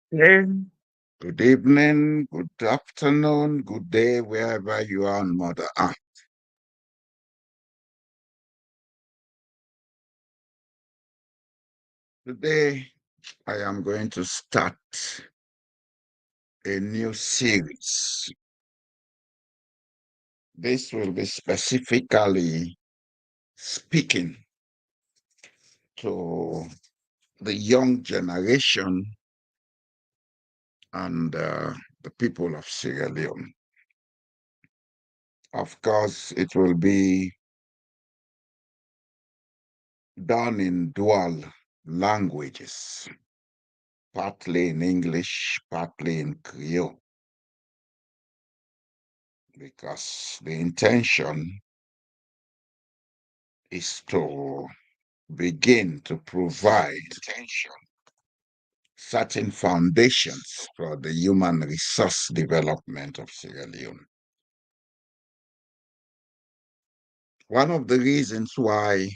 Yeah. Good evening, good afternoon, good day, wherever you are on Mother Earth. Today, I am going to start a new series. This will be specifically speaking to the young generation and the people of Sierra Leone. Of course, it will be done in dual languages, partly in English, partly in Creole, because the intention is to begin to provide certain foundations for the human resource development of Sierra Leone. One of the reasons why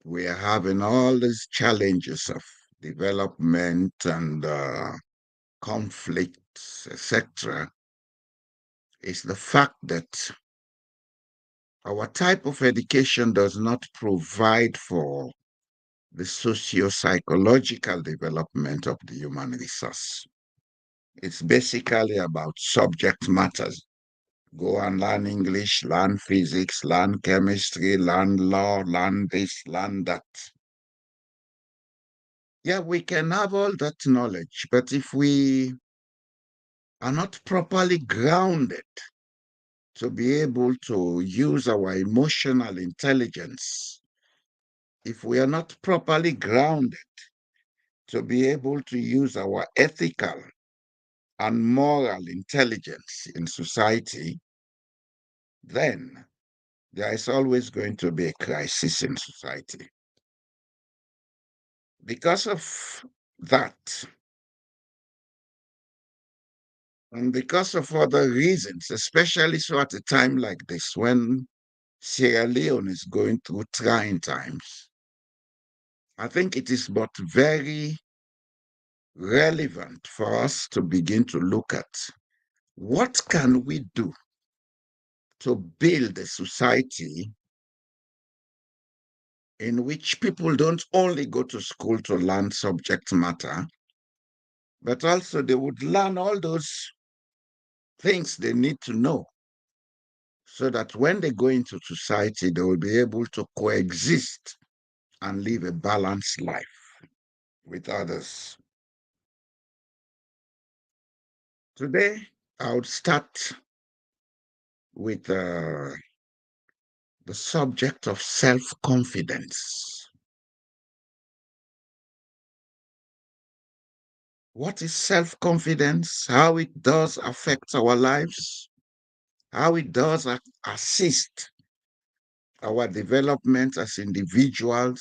we are having all these challenges of development and conflicts, etc., is the fact that our type of education does not provide for the socio-psychological development of the human resource. It's basically about subject matters. Go and learn English, learn physics, learn chemistry, learn law, learn this, learn that. Yeah, we can have all that knowledge, but if we are not properly grounded to be able to use our emotional intelligence, if we are not properly grounded to be able to use our ethical and moral intelligence in society, then there is always going to be a crisis in society. Because of that, and because of other reasons, especially so at a time like this when Sierra Leone is going through trying times, I think it is but very relevant for us to begin to look at what can we do to build a society in which people don't only go to school to learn subject matter, but also they would learn all those things they need to know so that when they go into society, they will be able to coexist and live a balanced life with others. Today, I would start with the subject of self confidence. What is self confidence? How it does affect our lives? How it does assist our development as individuals,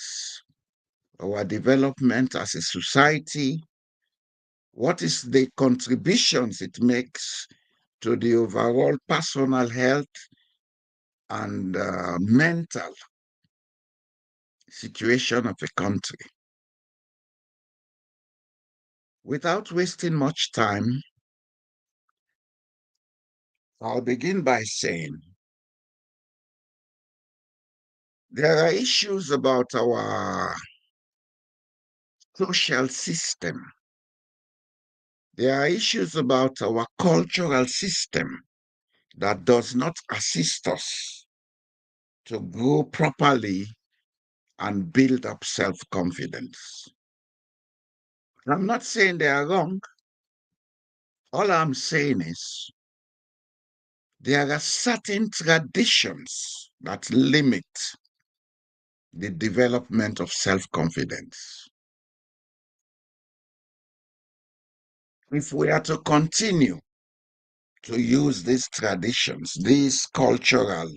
our development as a society? What is the contributions it makes to the overall personal health and mental situation of a country? Without wasting much time, I'll begin by saying there are issues about our social system. There are issues about our cultural system that does not assist us to grow properly and build up self confidence. I'm not saying they are wrong. All I'm saying is there are certain traditions that limit the development of self confidence. If we are to continue to use these traditions, these cultural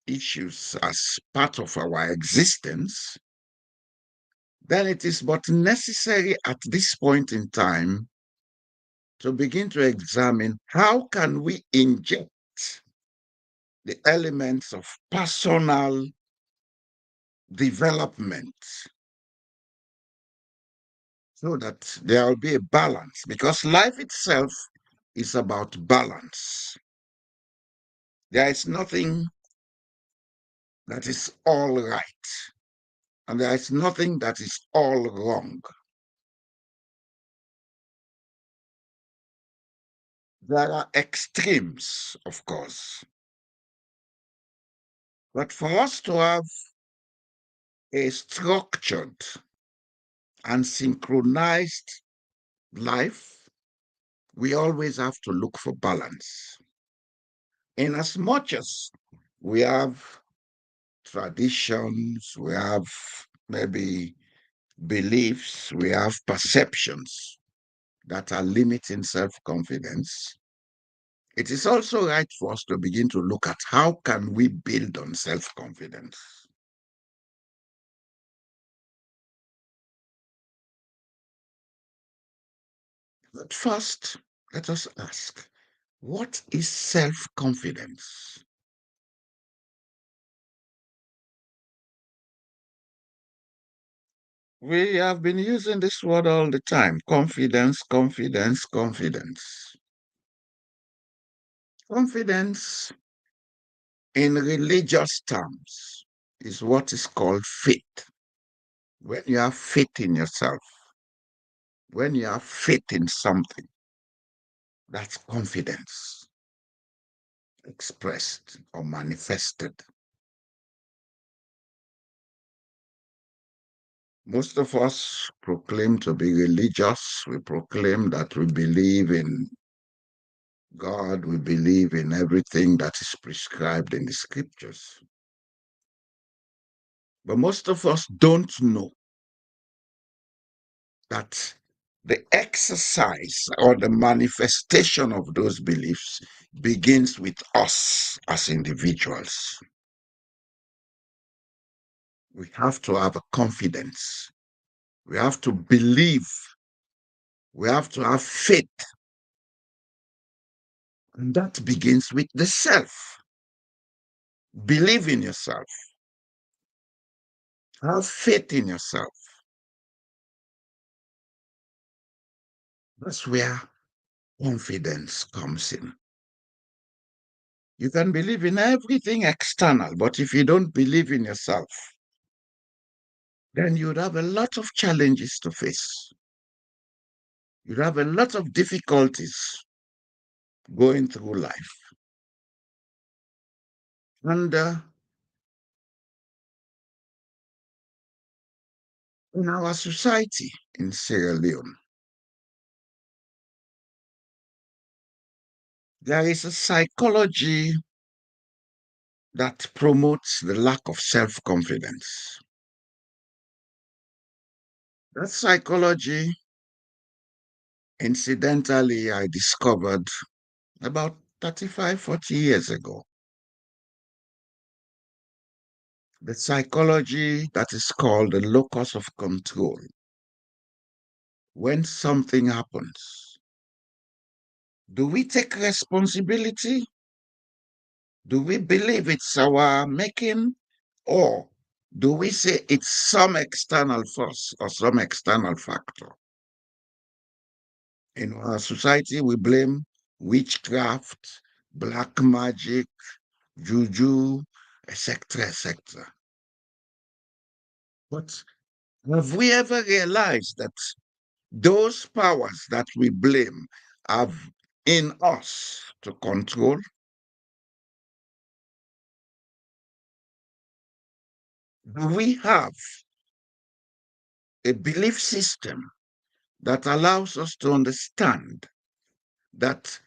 issues as part of our existence, then it is but necessary at this point in time to begin to examine how can we inject the elements of personal development so that there will be a balance, because life itself is about balance. There is nothing that is all right, and there is nothing that is all wrong. There are extremes, of course, but for us to have a structured and synchronized life, we always have to look for balance. In as much as we have traditions, we have maybe beliefs, we have perceptions that are limiting self confidence, it is also right for us to begin to look at how can we build on self confidence. But first, let us ask, what is self confidence? We have been using this word all the time: confidence, confidence, confidence. Confidence in religious terms is what is called faith. When you have faith in yourself, when you have faith in something, that's confidence expressed or manifested. Most of us proclaim to be religious. We proclaim that we believe in God, we believe in everything that is prescribed in the scriptures. But most of us don't know that the exercise or the manifestation of those beliefs begins with us as individuals. We have to have a confidence. We have to believe. We have to have faith. And that begins with the self. Believe in yourself. Have faith in yourself. That's where confidence comes in. You can believe in everything external, but if you don't believe in yourself, then you'd have a lot of challenges to face. You'd have a lot of difficulties going through life. And in our society in Sierra Leone, there is a psychology that promotes the lack of self confidence. That psychology, incidentally, I discovered about 35, 40 years ago. The psychology that is called the locus of control. When something happens, do we take responsibility? Do we believe it's our making? Or do we say it's some external force or some external factor? In our society, we blame witchcraft, black magic, juju, etc., etc. But have we ever realized that those powers that we blame have in us to control? Do we have a belief system that allows us to understand that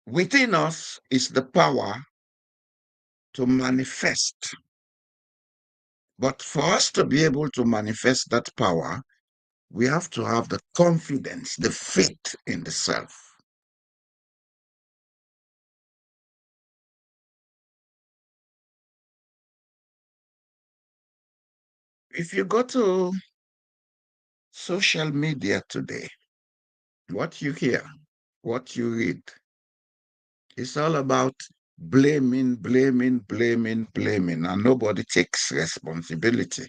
within us is the power to manifest? But for us to be able to manifest that power, we have to have the confidence, the faith in the self. If you go to social media today, what you hear, what you read, is all about blaming, blaming, blaming, blaming, and nobody takes responsibility.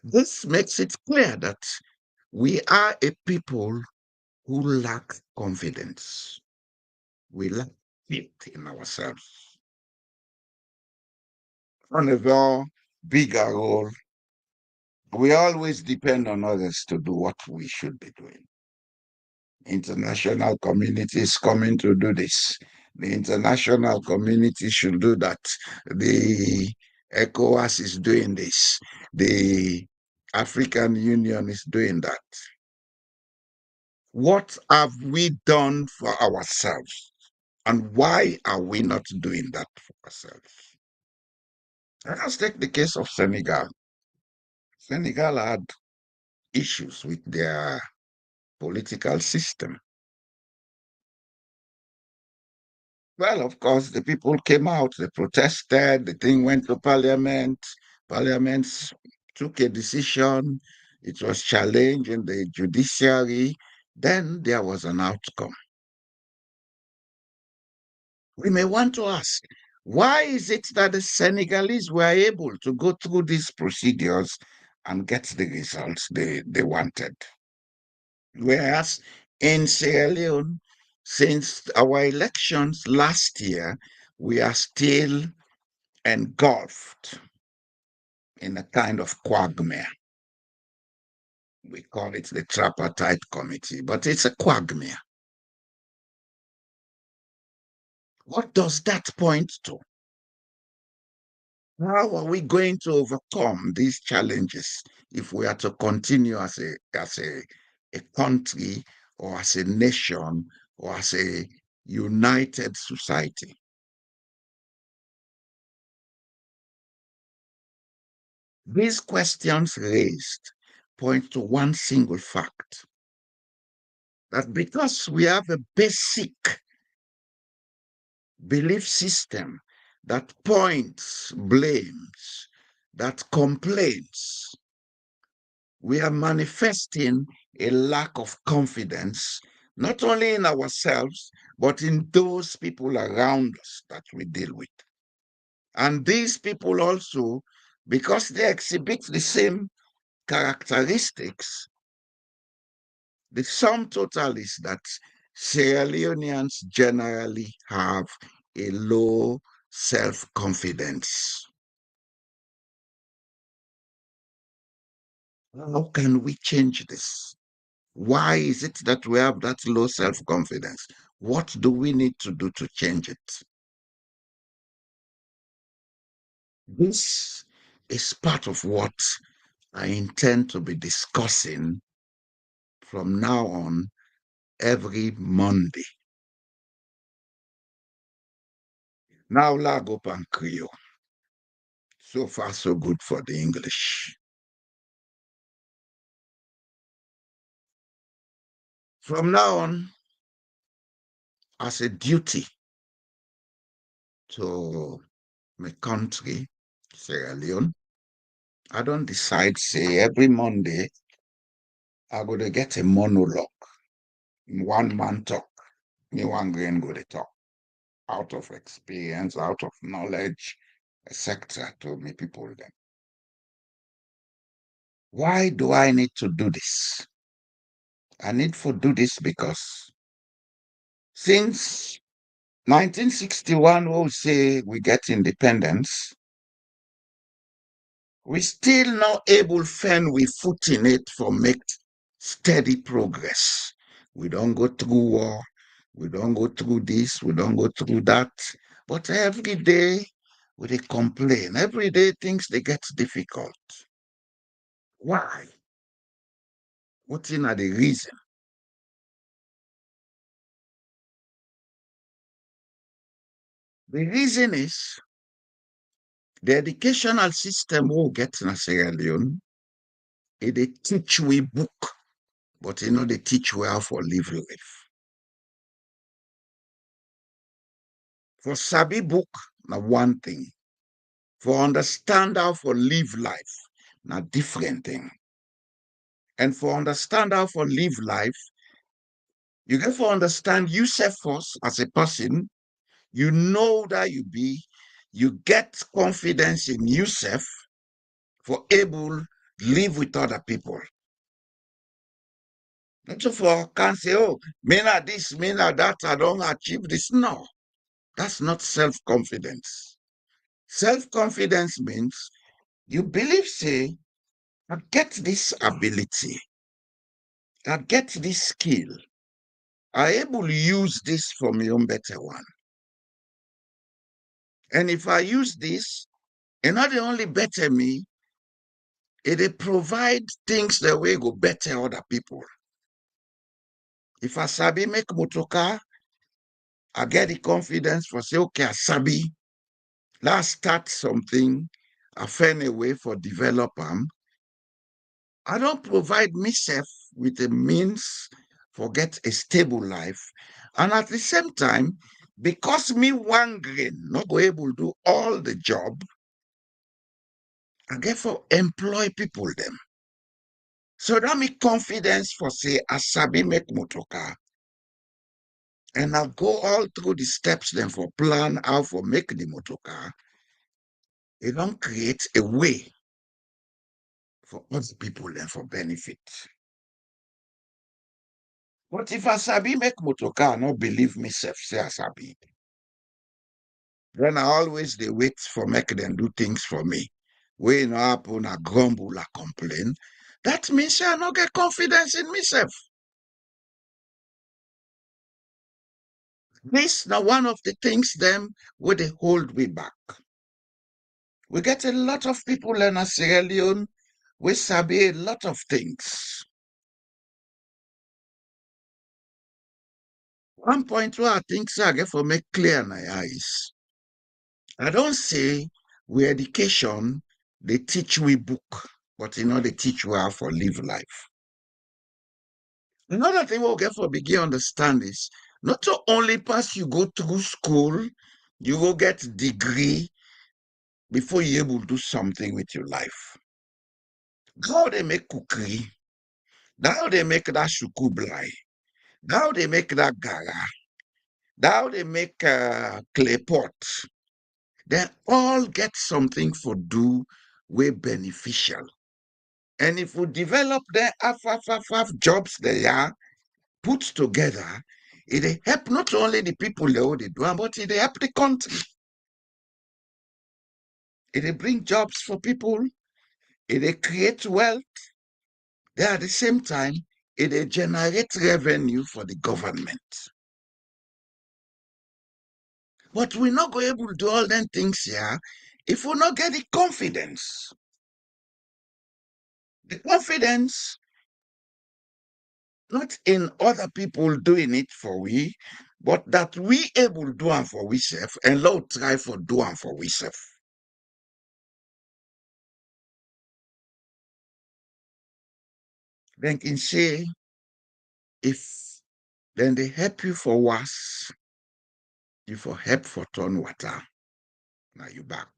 This makes it clear that we are a people who lack confidence. We lack faith in ourselves. On a very bigger role, we always depend on others to do what we should be doing. International community is coming to do this. The international community should do that. The ECOWAS is doing this. The African Union is doing that. What have we done for ourselves? And why are we not doing that for ourselves? Let us take the case of Senegal. Senegal had issues with their political system. Well, of course, the people came out, they protested, the thing went to parliament. Parliament took a decision, it was challenged in the judiciary. Then there was an outcome. We may want to ask, why is it that the Senegalese were able to go through these procedures and get the results they wanted? Whereas in Sierra Leone, since our elections last year, we are still engulfed in a kind of quagmire. We call it the tripartite committee, but it's a quagmire. What does that point to? How are we going to overcome these challenges if we are to continue a country or as a nation or as a united society? These questions raised point to one single fact that because we have a basic belief system that points blames, that complains, we are manifesting a lack of confidence, not only in ourselves, but in those people around us that we deal with. And these people also, because they exhibit the same characteristics, the sum total is that Sierra Leoneans generally have a low self confidence. How can we change this? Why is it that we have that low self confidence? What do we need to do to change it? This is part of what I intend to be discussing from now on every Monday. Now, Lago Pancrio. So far, so good for the English. From now on, as a duty to my country, Sierra Leone, I don't decide, say, every Monday, I'm going to get a monologue, one man talk, me one grain go to talk, out of experience, out of knowledge, etc. to me people then. Why do I need to do this? I need to do this because since 1961, we'll say we get independence, we still not able firm we foot in it for make steady progress. We don't go through war, we don't go through this, we don't go through that. But every day we they complain. Every day things they get difficult. Why? What in are the reason? The reason is the educational system will get in Sierra Leone, they teach we book, but they teach we how for live life. For Sabi book, now one thing. For understand how for live life, now different thing. And for understand how for live life, you get for understand yourself first as a person, you know that you be, you get confidence in yourself for able live with other people. Not so for can say, oh, me not this, me not that, I don't achieve this. No, that's not self-confidence. Self-confidence means you believe, say, I get this ability, I get this skill, I able to use this for my own better one. And if I use this, and not the only better me, it provide things that way go better other people. If I sabi make motoka, I get the confidence for say, okay, I sabi, let's start something, I find a way for develop them. I don't provide myself with a means for get a stable life. And at the same time, because me one grain not go able to do all the job, I get for employ people them. So that me confidence for say I sabi make motoka. And I'll go all through the steps then for plan how for make the motoka. It don't create a way for other people then for benefit. But if I sabi make motoka, I not believe myself say I sabi. Then I always they wait for make them do things for me. When no happen, I grumble, I complain. That means say I not get confidence in myself. This now one of the things them where they hold me back. We get a lot of people in Sierra Leone. We sabi a lot of things. One point where I think say I get for make clear in my eyes. I don't say we education, they teach we book, but they teach we how for live life. Another thing we'll get for begin understand is not to only pass you go through school, you go get degree before you able to do something with your life. How they make cookery, how they make that shukublai, how they make that gara, how they make clay pot. They all get something for do way beneficial. And if we develop the half jobs they are put together, it help not only the people they do, but it help the country. It bring jobs for people, it create wealth. Then at the same time, it generate revenue for the government. But we're not going able to do all them things here if we not get the confidence. The confidence not in other people doing it for we, but that we able do them for we self and Lord try for do them for we self. Then can say if then they help you for was, you for help for turn water. Now you back.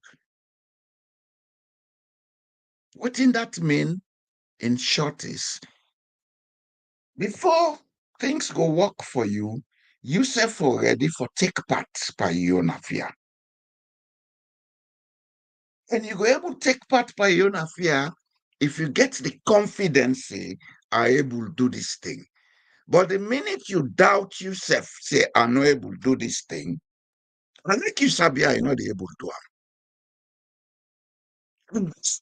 What in that mean in short is before things go work for you self already for take part by your own affair. And you go able to take part by your own affair if you get the confidence, say, are able to do this thing. But the minute you doubt yourself, say, I'm not able to do this thing, I like you, Sabia, you're not able to do it.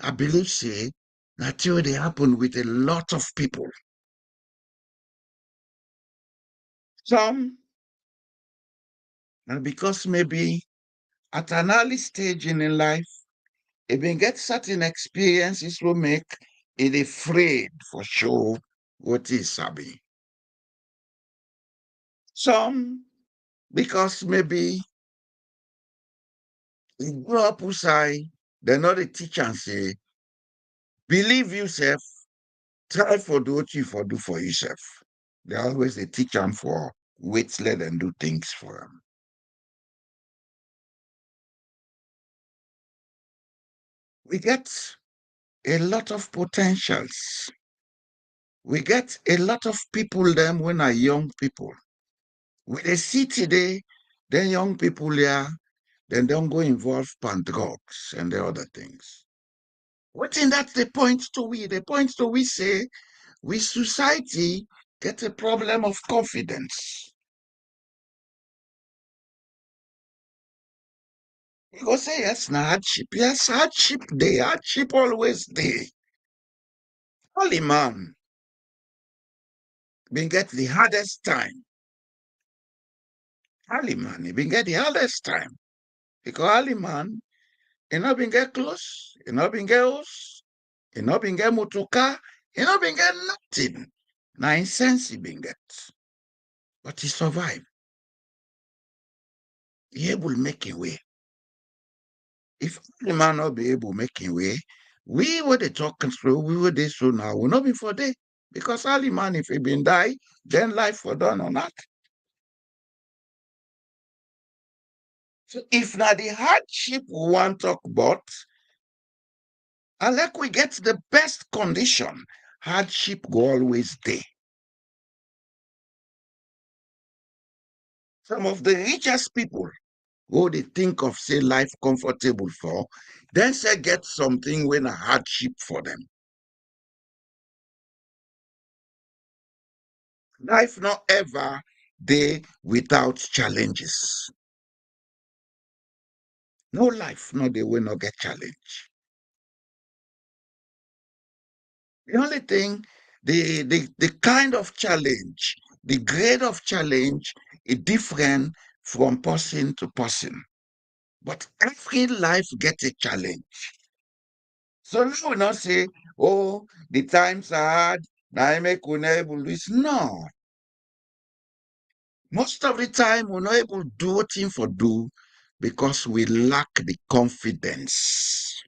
I believe, say, that they happen with a lot of people. Some, and because maybe at an early stage in their life, if they get certain experiences will make it afraid for sure what is Sabi. Some, because maybe you grow up inside, they're not a teacher and say, believe yourself, try for do what you for do for yourself. They always they teach them for wait, let them do things for them. We get a lot of potentials. We get a lot of people them when are young people. We they see today, then young people here, then don't go involve pan drugs and the other things. What in that they point to we? They point to we say, we society get a problem of confidence. You go say, yes, na hardship. Yes, hardship always day. Holy man been get the hardest time. Holy man, he been get the hardest time. Because holy man, he not been get close, he not been get house, he not been get motoka, he not been get nothing. Now in sense he been get. But he survived. He able make a way. If the man not be able making way, we were the talking through, we were this so now, will not be for day. Because Ali man, if he been die, then life for done or not. So if now the hardship we want talk about, and like we get the best condition, hardship go always there. Some of the richest people who they think of say life comfortable for, then say get something when a hardship for them. Life not ever day without challenges. No life, no they will not get challenge. The only thing, the kind of challenge, the grade of challenge is different from person to person. But every life gets a challenge. So now we not say, oh, the times are hard, now I make able this. No. Most of the time we're not able to do what thing for do because we lack the confidence.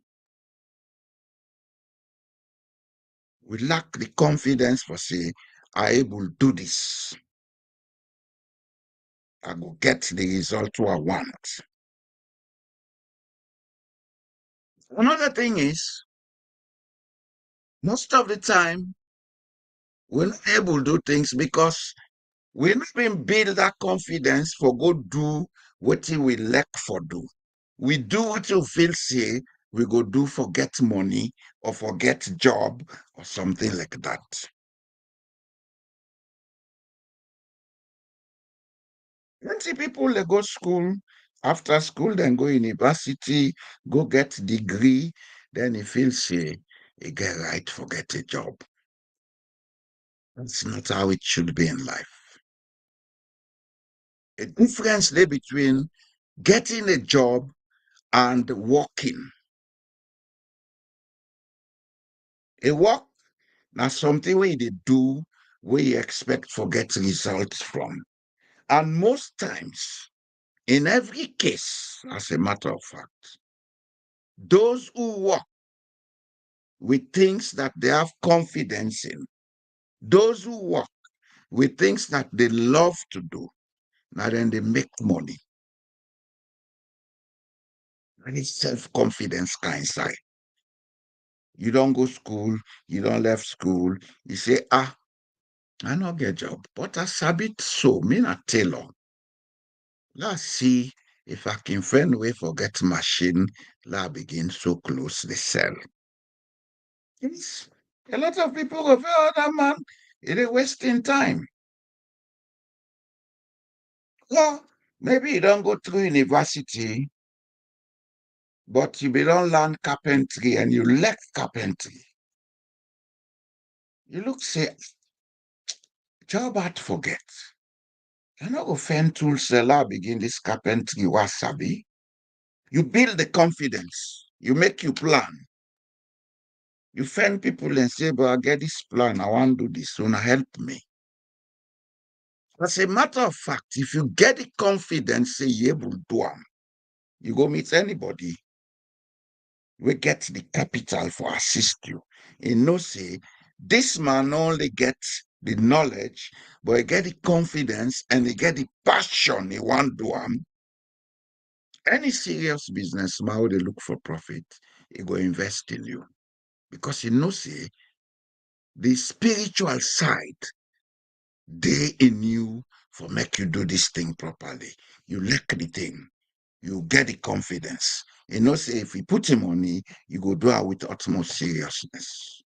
We lack the confidence for say, I able do this. I will get the result I want. Another thing is, most of the time, we're not able to do things because we're not been build that confidence for go do what we lack for do. We do what you feel say we go do for get money or for get job or something like that. Plenty people they go school, after school, then go university, go get degree, then he feels say he get right for get a job. That's not how it should be in life. A difference there between getting a job and working. A work now something where they do where you expect for get results from. And most times, in every case, as a matter of fact, those who work with things that they have confidence in, those who work with things that they love to do, now then they make money. And it's self-confidence kind side. You don't go school, you don't left school, you say, I not get job, but I sabit so, me not tailor. Let's see if I can find a way for get machine, la begin so close the cell. Yes. A lot of people go, oh, that man, it is wasting time. Well, maybe you don't go through university, but you don't learn carpentry and you lack carpentry. You look say, job hard forget. You know, go find tools seller begin this carpentry wasabi. You build the confidence. You make you plan. You find people and say, but I get this plan. I want to do this. So now help me. As a matter of fact, if you get the confidence, say you able to do them, you go meet anybody. We get the capital for assist you. You know, say this man only gets the knowledge, but he get the confidence and he get the passion he want to do them. Any serious businessman who they look for profit, he go invest in you. Because he knows say the spiritual side they in you for make you do this thing properly. You lack the thing. You get the confidence. Say if you put him money, you go do it with utmost seriousness.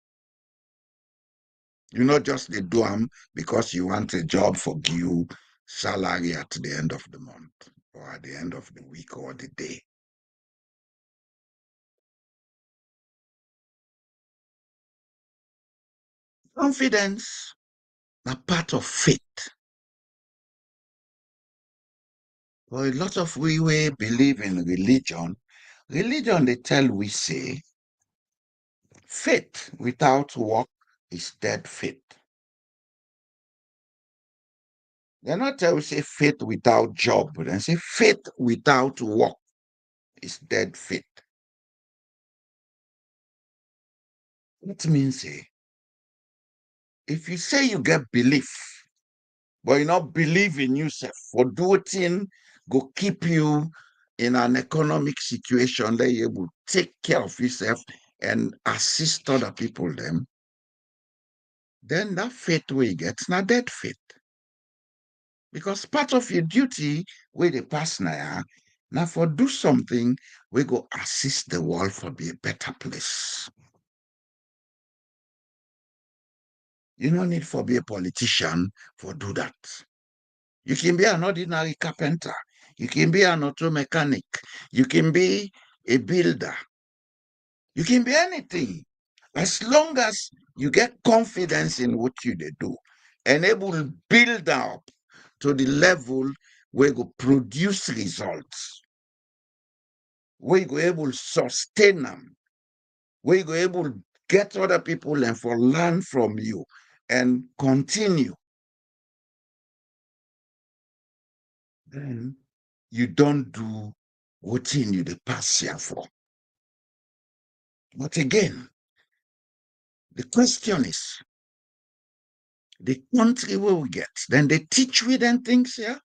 You not just they do them because you want a job for you salary at the end of the month or at the end of the week or the day. Confidence, a part of faith. For a lot of we believe in religion, they tell we say faith without work is dead faith. They not tell we say faith without job, but they say faith without work is dead faith. That means if you say you get belief, but you not believe in yourself, for doing go keep you in an economic situation that you able take care of yourself and assist other people them, then that faith we get not dead faith. Because part of your duty with the pass now for do something, we go assist the world for be a better place. You no need for be a politician for do that. You can be an ordinary carpenter. You can be an auto mechanic. You can be a builder. You can be anything. As long as you get confidence in what you do and able to build up to the level where you produce results, where you able to sustain them, where you able to get other people and for learn from you and continue, then you don't do what you the pass here for. But again, the question is, the country where we get, then they teach we then things here.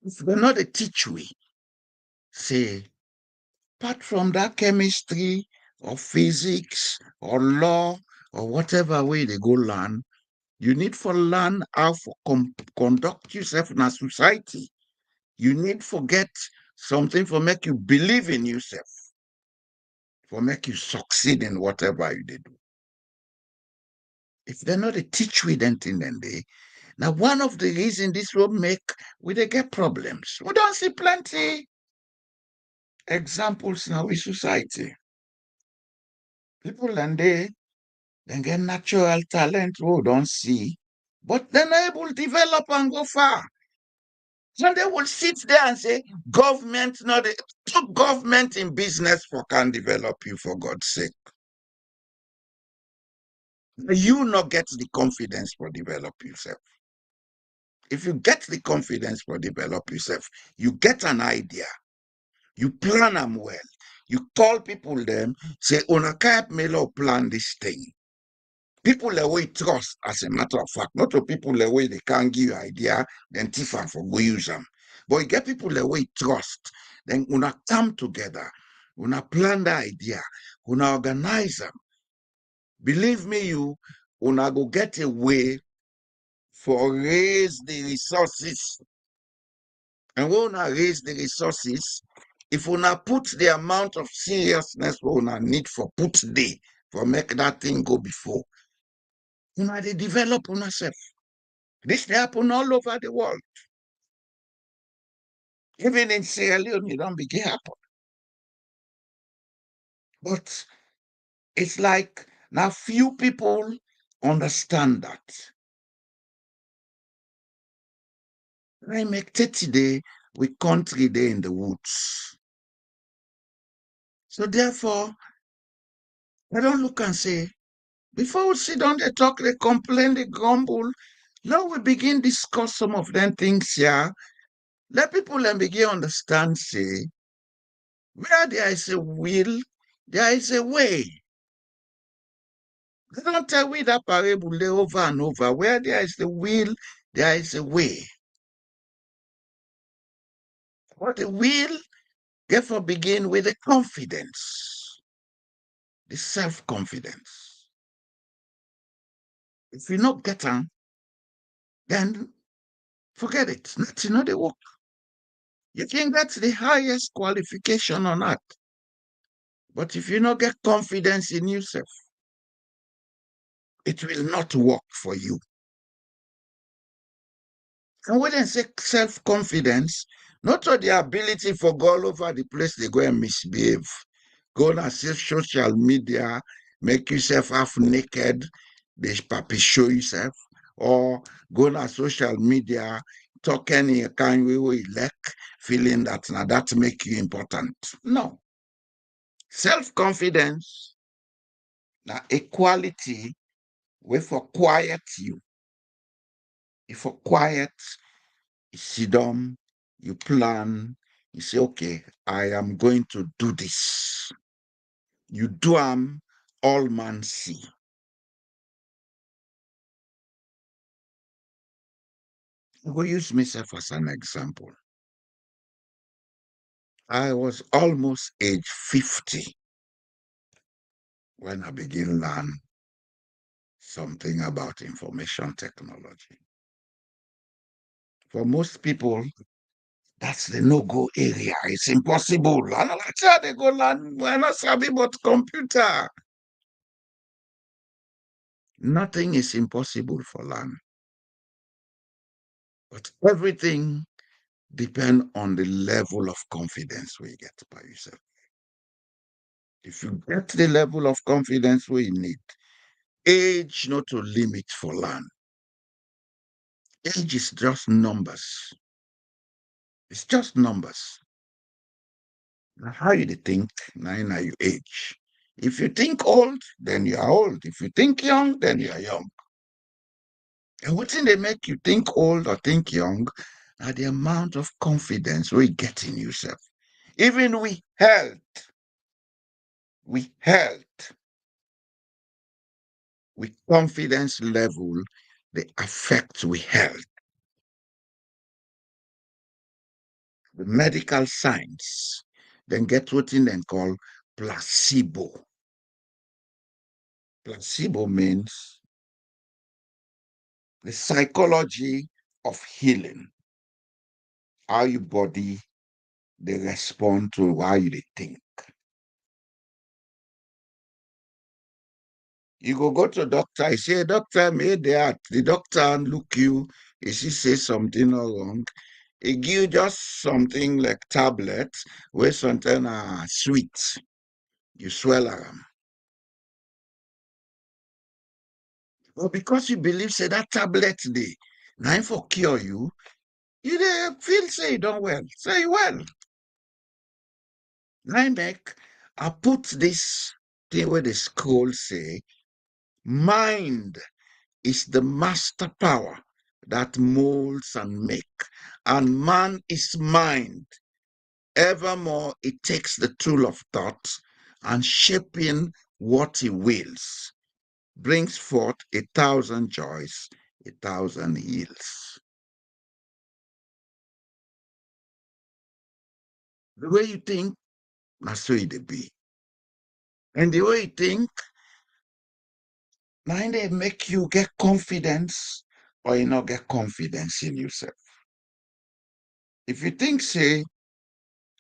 If they're not a teach we, say, apart from that chemistry or physics or law or whatever way they go learn, you need for learn how to conduct yourself in a society. You need for get something for make you believe in yourself, for make you succeed in whatever you do. If they're not a teach we then thing, then they now one of the reasons this will make we they get problems. We don't see plenty examples in our society. People and they get natural talent we don't see, but they're not able to develop and go far. So they will sit there and say, government, not put government in business for can develop you for God's sake. You not get the confidence for develop yourself. If you get the confidence for develop yourself, you get an idea, you plan them well, you call people them, say, "Una can't plan this thing." People the way trust, as a matter of fact, not to people the way they can't give you idea, then Tifa for go use them. But you get people the way trust, then una come together, una plan the idea, una organize them. Believe me, you una go get a way for raise the resources. And when una raise the resources, if una put the amount of seriousness we una need for put day for make that thing go before, una they develop una self. This they happen all over the world. Even in Sierra Leone, it don't begin happen. But it's like now few people understand that. I make 30 day with country day in the woods. So therefore, I don't look and say, before we sit down, they talk, they complain, they grumble. Now we begin discuss some of them things here. Let people and begin understand, say, where there is a will, there is a way. They don't tell we that parable over and over. Where there is the will, there is a way. But the will, therefore, begin with the confidence, the self-confidence. If you not get on, then forget it. Nothing not the work. You can get the highest qualification on earth, but if you not get confidence in yourself, it will not work for you. And when I say self-confidence, not all the ability for go all over the place, they go and misbehave. Go on social media, make yourself half naked, they papi show yourself, or go on social media, talk any kind way we like, feeling that now that make you important. No. Self-confidence, now equality, we for quiet you. If for quiet, you sit down, you plan, you say, okay, I am going to do this. You do all man see. I will use myself as an example. I was almost age 50 when I began learn something about information technology. For most people, that's the no-go area. It's impossible. And I like, "Yeah, they go learn, we're not savvy about computer." Nothing is impossible for learn, but everything depends on the level of confidence we get by yourself. If you get the level of confidence we need, age not to limit for learn. Age is just numbers. It's just numbers. Now, how you dey think, now you age. If you think old, then you are old. If you think young, then you are young. And what thing they make you think old or think young are the amount of confidence we get in yourself. Even we health with confidence level, the affect we health. The medical science, then get what in then call placebo. Placebo means the psychology of healing, how your body they respond to how you they think. You go to doctor, you say, doctor, me that. The doctor look you, if he say something wrong, he give you just something like tablet, where something sweet. You swallow them. But because you believe say that tablet dey, na for cure you dey feel say you don well, say you well. Na make I put this thing where the scroll say, mind is the master power that molds and make, and man is mind. Evermore, it takes the tool of thought and shaping what he wills, brings forth 1,000 joys, 1,000 ills. The way you think, that's so it be. And the way you think, now they make you get confidence or you not get confidence in yourself. If you think, say,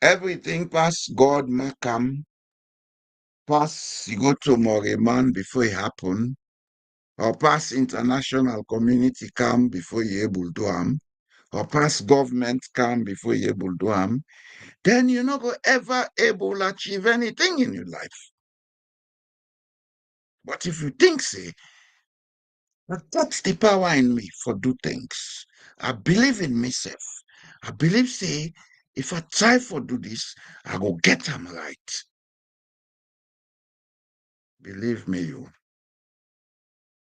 everything past God Makam, past you go to Moreman before it happen, or past international community come before you able do am, or past government come before you able do am, then you're not go ever able achieve anything in your life. But if you think, say, but that's the power in me for do things. I believe in myself. I believe, say, if I try for do this, I go get them right. Believe me,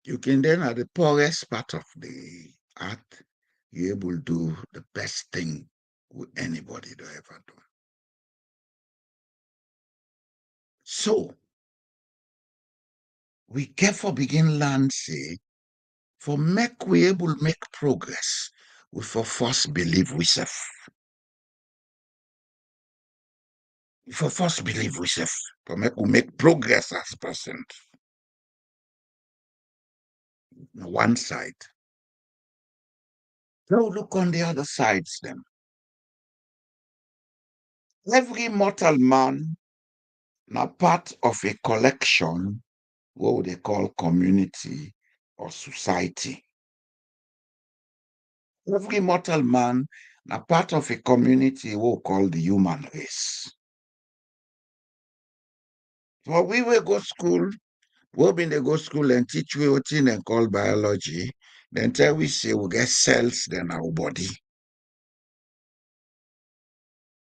you can then at the poorest part of the earth, you able do the best thing with anybody to ever do. So we careful begin learn, say, for make we able make progress, we for first believe we self. For first believe we self, for make we make progress as person. One side. So look on the other sides then. Every mortal man na part of a collection what they call community or society. Every mortal man na part of a community what we call the human race. For we will go school, we been dey go school and teach we wetin dem call biology, then tell we say we get cells in our body.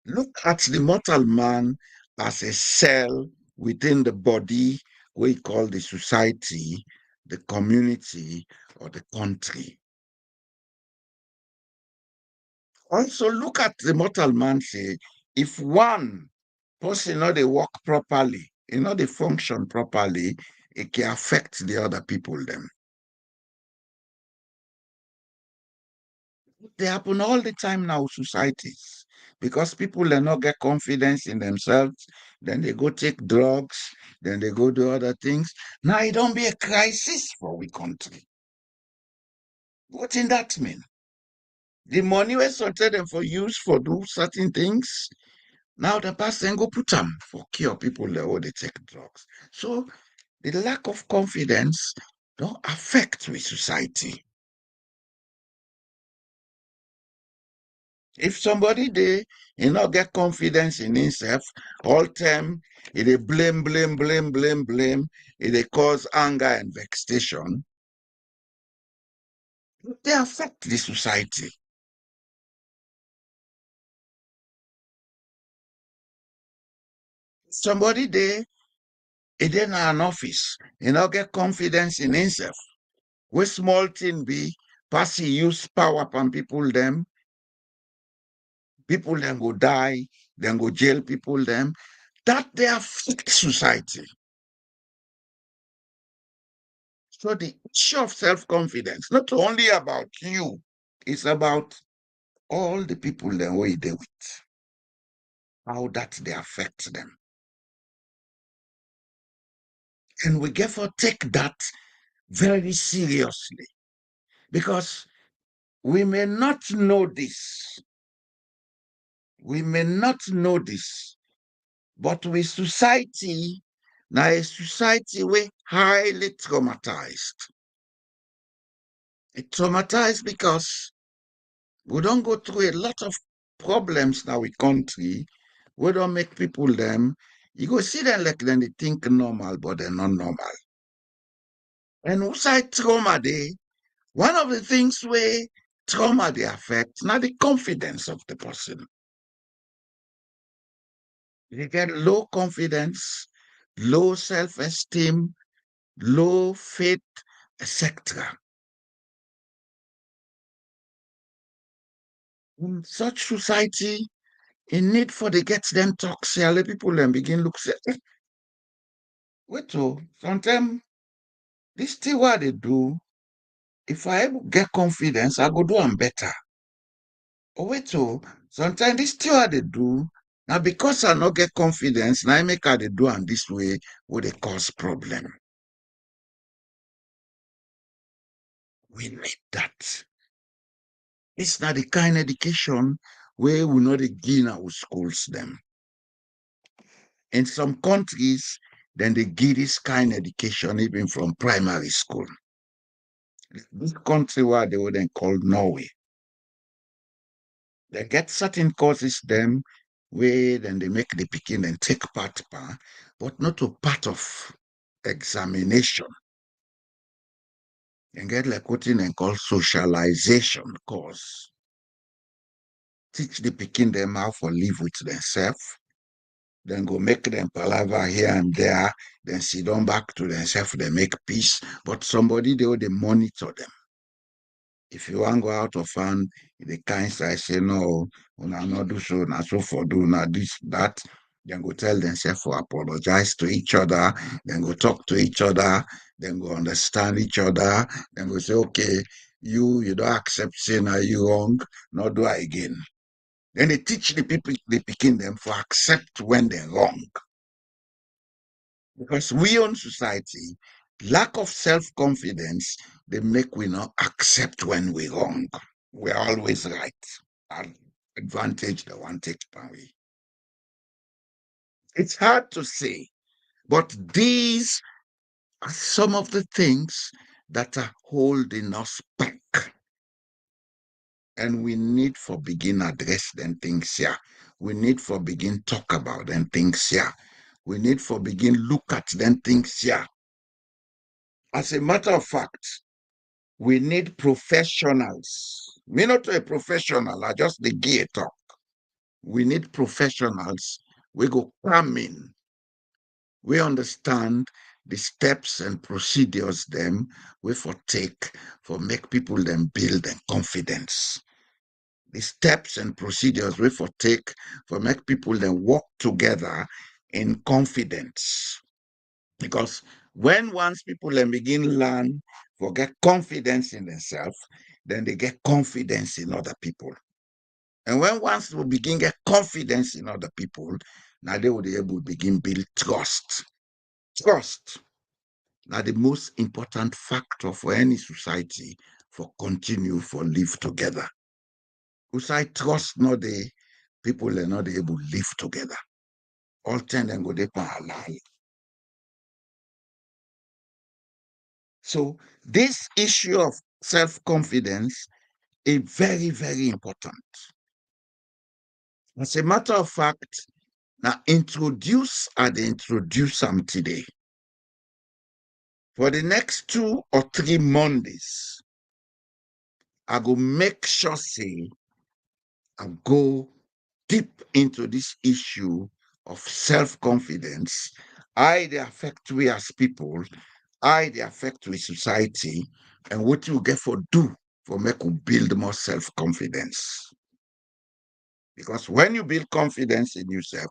Look at the mortal man as a cell within the body we call the society, the community, or the country. Also, look at the mortal man say, if one person not they work properly, not they function properly, it can affect the other people them. They happen all the time now, societies, because people they not get confidence in themselves, then they go take drugs, then they go do other things. Now it don't be a crisis for we country. What in that mean? The money we sorted them for use for do certain things. Now the person go put them for cure people that they take drugs. So the lack of confidence don't affect with society. If somebody they not get confidence in himself, all time they blame, they cause anger and vexation, they affect the society. Somebody they in an office, not get confidence in himself. What small thing be pass he use power upon people them go die, then go jail people them. That they affect society. So the issue of self-confidence, not only about you, it's about all the people that we deal with, how that they affect them. And we therefore take that very seriously because we may not know this. We may not know this, but with society, now a society we highly traumatized. It traumatized because we don't go through a lot of problems now with country. We don't make people them. You go see them like them they think normal, but they're not normal. And outside trauma they one of the things where trauma they affect now the confidence of the person. You get low confidence, low self-esteem, low faith, etc. In such society, in need for the get them talk, say, let people then begin look say, wait, oh, sometimes this thing what they do, if I ever get confidence, I go do them better. Oh, wait, oh, sometimes this thing what they do, now because I not get confidence, now I make how they do them this way, would they cause problem. We need that. It's not the kind of education where we not begin our schools them. In some countries, then they give this kind of education even from primary school. This country where they would then call Norway. They get certain courses them where then they make the picking and take part, but not a part of examination. And get like what they call socialization course. Teach the picking them how to live with themselves, then go make them palaver here and there, then sit down back to themselves, they make peace. But somebody they monitor them. If you want to go out of hand, the kind side say no, una not do so, not so for do not this, that. Then go tell themselves to apologize to each other, then go talk to each other, then go understand each other, then go say, okay, you don't accept saying are you wrong, not do I again. Then they teach the people they picking them for accept when they're wrong. Because we own society, lack of self-confidence, they make we not accept when we're wrong. We're always right. Our advantage the one take away. It's hard to say, but these are some of the things that are holding us back. And we need for begin address them things here. We need for begin talk about them things here. We need for begin look at them things here. As a matter of fact, we need professionals. Me not a professional, I just the gear talk. We need professionals. We go come in. We understand the steps and procedures them we for take for make people them build their confidence. The steps and procedures we for take for make people then work together in confidence. Because when once people then begin learn for get confidence in themselves, then they get confidence in other people. And when once we begin get confidence in other people, now they will be able to begin build trust. Trust. Now the most important factor for any society for continue for live together. Because I trust not the people are not able to live together. All ten and go depend halal. So this issue of self-confidence is very, very important. As a matter of fact, now introduce them today. For the next 2 or 3 Mondays, I go make sure say I go deep into this issue of self-confidence. They affect we as people, they affect we society, and what you get for do for make you build more self-confidence. Because when you build confidence in yourself,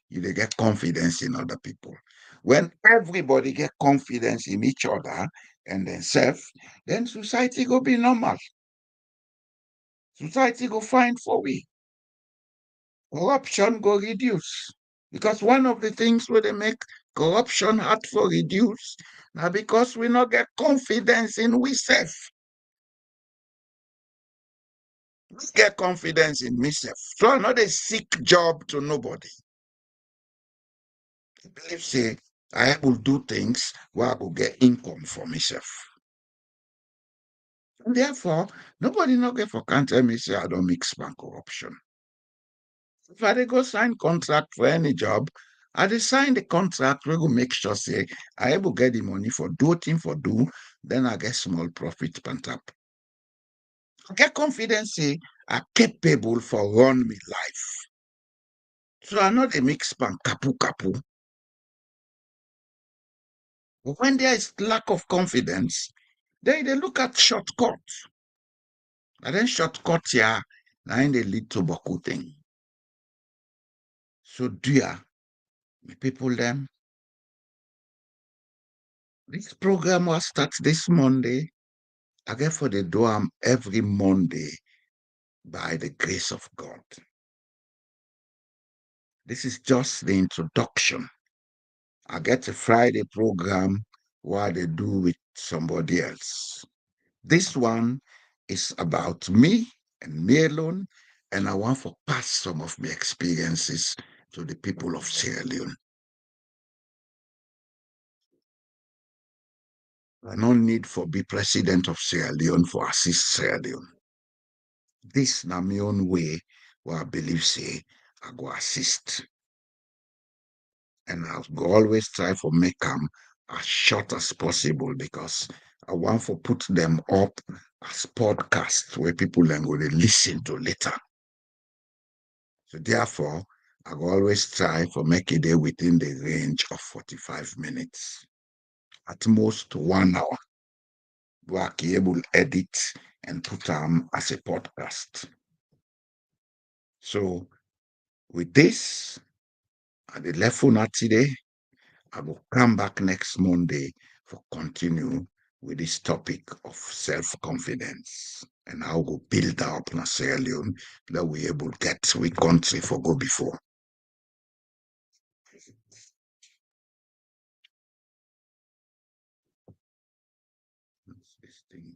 you dey get confidence in other people. When everybody get confidence in each other and themselves, then society go be normal. Society go fine for we. Corruption go reduce. Because one of the things where they make corruption hard for reduce, now because we not get confidence in we self. We get confidence in myself. So I'm not a sick job to nobody. I believe say I will do things where I will get income for myself. And therefore, nobody no get for can't tell me say I don't mix bank corruption. If I dey go sign contract for any job, I dey sign the contract we go make sure say I able get the money for do thing for do, then I get small profit on top. I get confidence say I'm capable for run me life. So I know they mix bank kapu kapu. But when there is lack of confidence, then they look at shortcuts. And then shortcut here, now they lead to boku thing. So dear, the people them, this program will start this Monday. I get for the do every Monday by the grace of God. This is just the introduction. I get a Friday program where they do with somebody else. This one is about me and me alone, and I want to pass some of my experiences to the people of Sierra Leone. I no need for be president of Sierra Leone for assist Sierra Leone. This na my own way where I believe say I go assist. And I'll go always try for make them as short as possible because I want to put them up as podcasts where people then go to listen to later. So therefore, I will always try for make it there within the range of 45 minutes. At most 1 hour. Where I can able edit and put them as a podcast. So with this, at the level not today, I will come back next Monday for continue with this topic of self-confidence and how we build up in Sierra Leone that we able to get we country for go before. This thing.